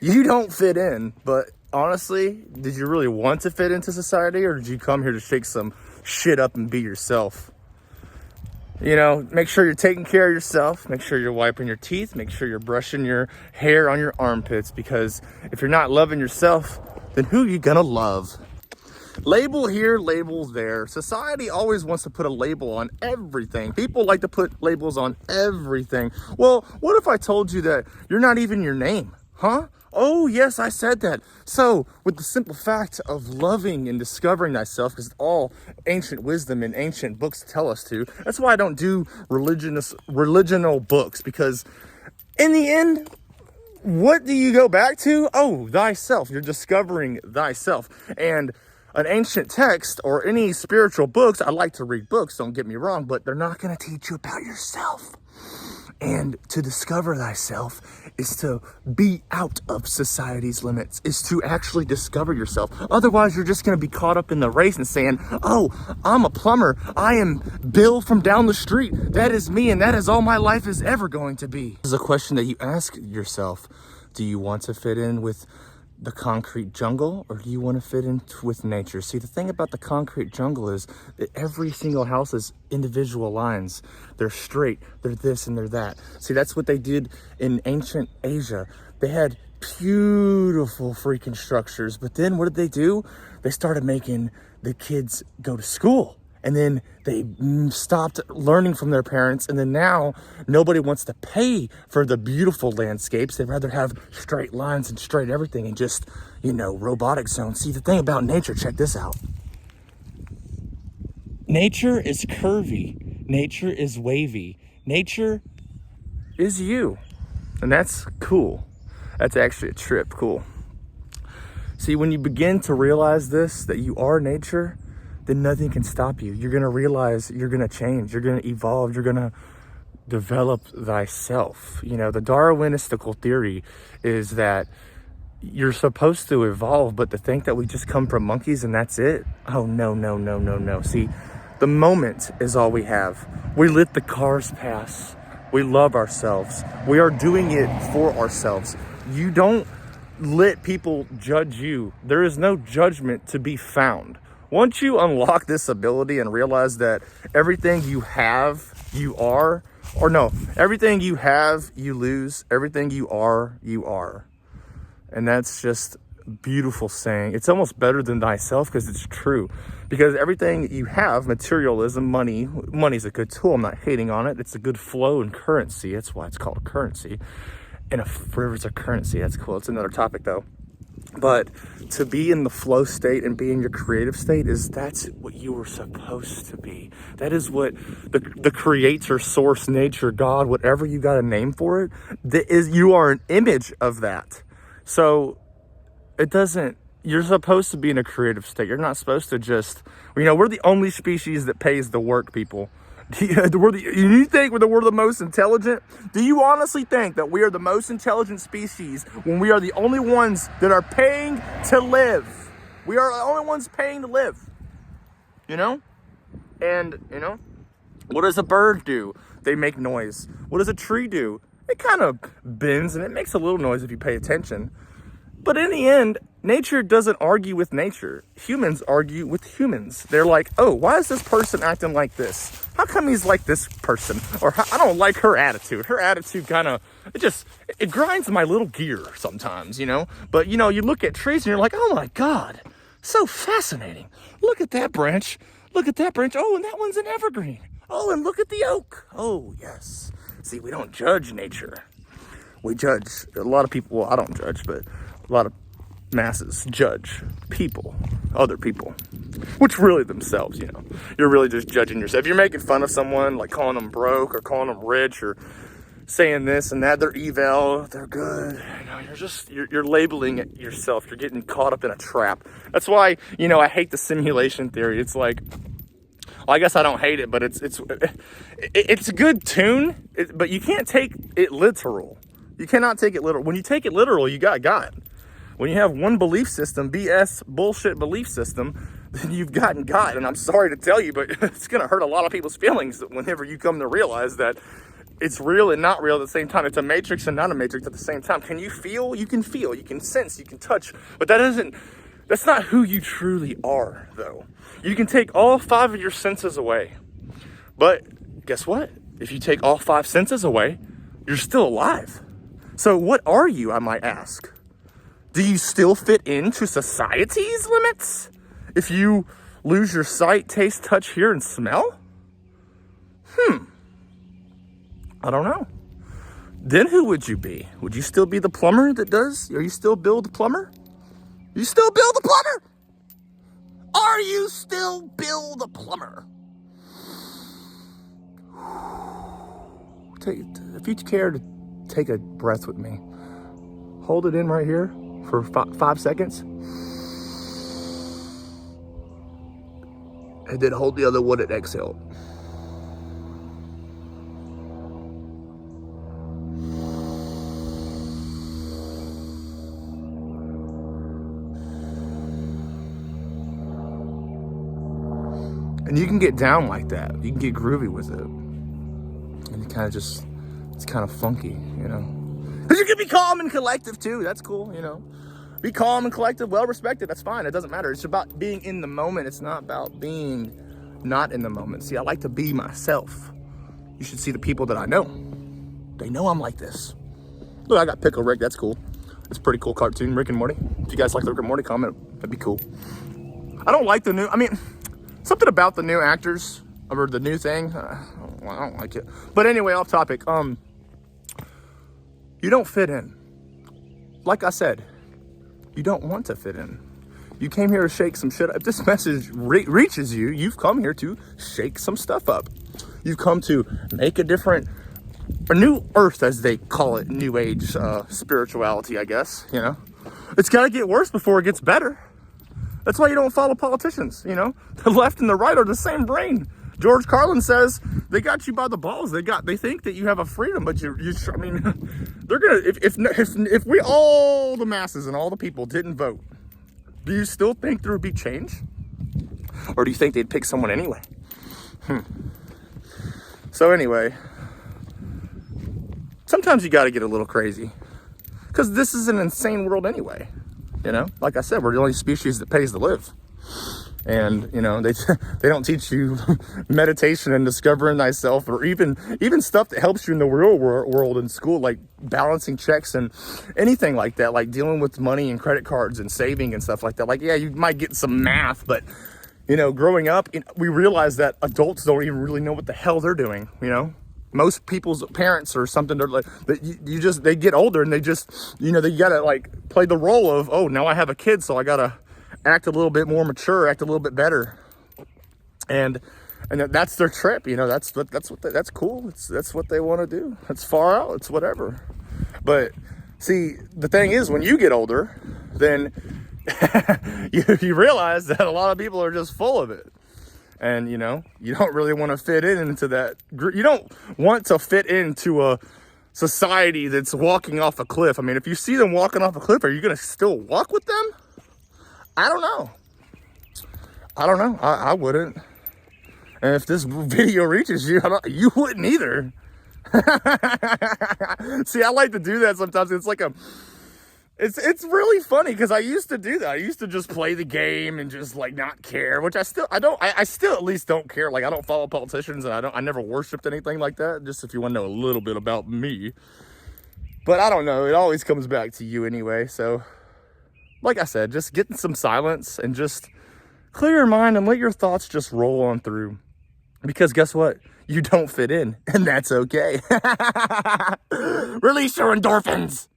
You don't fit in, but honestly, did you really want to fit into society, or did you come here to shake some shit up and be yourself? You know, make sure you're taking care of yourself. Make sure you're wiping your teeth. Make sure you're brushing your hair on your armpits, because if you're not loving yourself, then who are you gonna love? Label here, label there. Society always wants to put a label on everything. People like to put labels on everything. Well, what if I told you that you're not even your name? Huh? Oh, yes, I said that. So, with the simple fact of loving and discovering thyself, because all ancient wisdom and ancient books tell us to, that's why I don't do religional books, because in the end, what do you go back to? Oh, thyself. You're discovering thyself. And an ancient text or any spiritual books, I like to read books, don't get me wrong, but they're not going to teach you about yourself. And to discover thyself is to be out of society's limits, is to actually discover yourself. Otherwise, you're just going to be caught up in the race and saying, oh, I'm a plumber. I am Bill from down the street. That is me, and that is all my life is ever going to be. This is a question that you ask yourself. Do you want to fit in with the concrete jungle, or do you want to fit in with nature? See, the thing about the concrete jungle is that every single house is individual lines. They're straight, they're this and they're that. See, that's what they did in ancient Asia. They had beautiful freaking structures, but then what did they do? They started making the kids go to school. And then they stopped learning from their parents. And then now nobody wants to pay for the beautiful landscapes. They'd rather have straight lines and straight everything and just, you know, robotic zones. See, the thing about nature, check this out. Nature is curvy. Nature is wavy. Nature is you. And that's cool. That's actually a trip. Cool. See, when you begin to realize this, that you are nature, then nothing can stop you. You're going to realize you're going to change. You're going to evolve. You're going to develop thyself. You know, the Darwinistical theory is that you're supposed to evolve, but to think that we just come from monkeys and that's it? Oh, no, no, no, no, no. See, the moment is all we have. We let the cars pass. We love ourselves. We are doing it for ourselves. You don't let people judge you. There is no judgment to be found. Once you unlock this ability and realize that everything you have, you are, or no, everything you have, you lose, everything you are, you are. And that's just a beautiful saying. It's almost better than thyself because it's true. Because everything you have, materialism, money's a good tool. I'm not hating on it. It's a good flow and currency. That's why it's called a currency. And a river's a currency. That's cool. It's another topic though. But to be in the flow state and be in your creative state that's what you were supposed to be. That is what the creator, source, nature, God, whatever you got a name for it, you are an image of that. So you're supposed to be in a creative state. You're not supposed to just, we're the only species that pays the work, people. You think we're the most intelligent? Do you honestly think that we are the most intelligent species when we are the only ones that are paying to live? We are the only ones paying to live. And, what does a bird do? They make noise. What does a tree do? It kind of bends and it makes a little noise if you pay attention. But in the end, nature doesn't argue with nature. Humans argue with humans. They're like, oh, why is this person acting like this? How come he's like this person? Or I don't like her attitude. Her attitude kind of, it grinds my little gear sometimes, But, you look at trees and you're like, oh my God, so fascinating. Look at that branch. Look at that branch. Oh, and that one's an evergreen. Oh, and look at the oak. Oh, yes. See, we don't judge nature. We judge. A lot of people, well, I don't judge, but a lot of masses judge people, other people, which really themselves, You're really just judging yourself. If you're making fun of someone, like calling them broke or calling them rich or saying this and that, they're evil, they're good, you're labeling it yourself. You're getting caught up in a trap. That's why, I hate the simulation theory. It's like, well, I guess I don't hate it, but it's a good tune, but you can't take it literal. You cannot take it literal. When you take it literal, you got God. When you have one belief system, BS, bullshit belief system, then you've gotten God. And I'm sorry to tell you, but it's going to hurt a lot of people's feelings whenever you come to realize that it's real and not real at the same time. It's a matrix and not a matrix at the same time. Can you feel? You can feel, you can sense, you can touch, but that's not who you truly are, though. You can take all 5 of your senses away, but guess what? If you take all 5 senses away, you're still alive. So what are you, I might ask? Do you still fit into society's limits if you lose your sight, taste, touch, hear, and smell? I don't know. Then who would you be? Would you still be the plumber that does? Are you still Bill the plumber? You still Bill the plumber? Are you still Bill the plumber? If you care to take a breath with me, hold it in right here for 5 seconds. And then hold the other one and exhale. And you can get down like that. You can get groovy with it. And it kind of just, it's kind of funky, you know. Because you can be calm and collective too. That's cool, you know. Be calm and collective, well respected. That's fine. It doesn't matter. It's about being in the moment. It's not about being not in the moment. See, I like to be myself. You should see the people that I know. They know I'm like this. Look, I got Pickle Rick. That's cool. It's a pretty cool cartoon, Rick and Morty. If you guys like the Rick and Morty, comment. That'd be cool. I don't like the new, something about the new actors or the new thing. I don't like it. But anyway, off topic. You don't fit in. Like I said, you don't want to fit in. You came here to shake some shit up. If this message reaches you, you've come here to shake some stuff up. You've come to make a new earth, as they call it, new age spirituality, I guess, you know. It's got to get worse before it gets better. That's why you don't follow politicians, you know. The left and the right are the same brain. George Carlin says they got you by the balls. They think that you have a freedom, but they're gonna, if we, all the masses and all the people didn't vote, do you still think there would be change? Or do you think they'd pick someone anyway? So anyway, sometimes you got to get a little crazy, because this is an insane world anyway. You know, like I said, we're the only species that pays to live. And, you know, they don't teach you meditation and discovering thyself, or even stuff that helps you in the real world in school, like balancing checks and anything like that, like dealing with money and credit cards and saving and stuff like that. Like, yeah, you might get some math, but, you know, growing up, we realize that adults don't even really know what the hell they're doing, you know. Most people's parents or something, they're like, they get older and they just, you know, they gotta like play the role of, oh, now I have a kid, so I gotta act a little bit more mature, act a little bit better, and that's their trip, you know. That's cool. That's what they want to do. It's far out. It's whatever. But see, the thing is, when you get older, then you realize that a lot of people are just full of it. And, you know, you don't really want to fit into that. You don't want to fit into a society that's walking off a cliff. I mean, if you see them walking off a cliff, are you going to still walk with them? I don't know. I wouldn't. And if this video reaches you, you wouldn't either. See, I like to do that sometimes. It's like it's really funny, because I used to do that. I used to just play the game and just like not care, which I still at least don't care. Like, I don't follow politicians, and I never worshipped anything like that. Just if you want to know a little bit about me. But I don't know. It always comes back to you anyway. So, like I said, just get some silence and just clear your mind and let your thoughts just roll on through. Because guess what? You don't fit in, and that's okay. Release your endorphins.